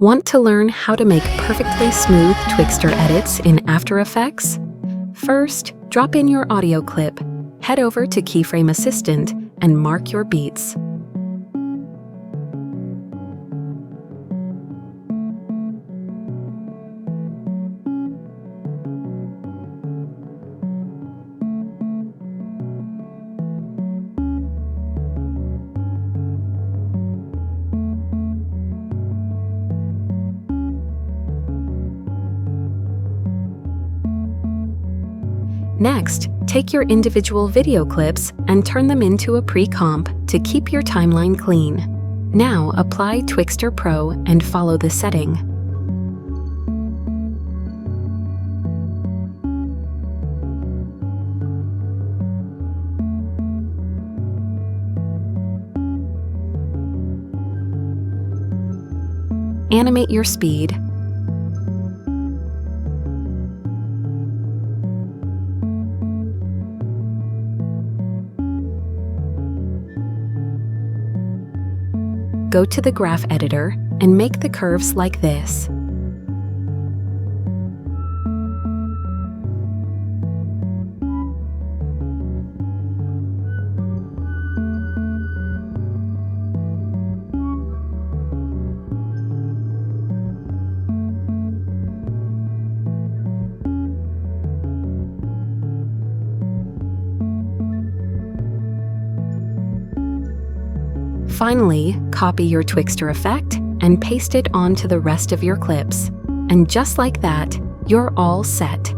Want to learn how to make perfectly smooth Twixtor edits in After Effects? First, drop in your audio clip, head over to Keyframe Assistant, and mark your beats. Next, take your individual video clips and turn them into a pre-comp to keep your timeline clean. Now apply Twixtor Pro and follow the setting. Animate your speed. Go to the graph editor and make the curves like this. Finally, copy your Twixtor effect and paste it onto the rest of your clips. And just like that, you're all set.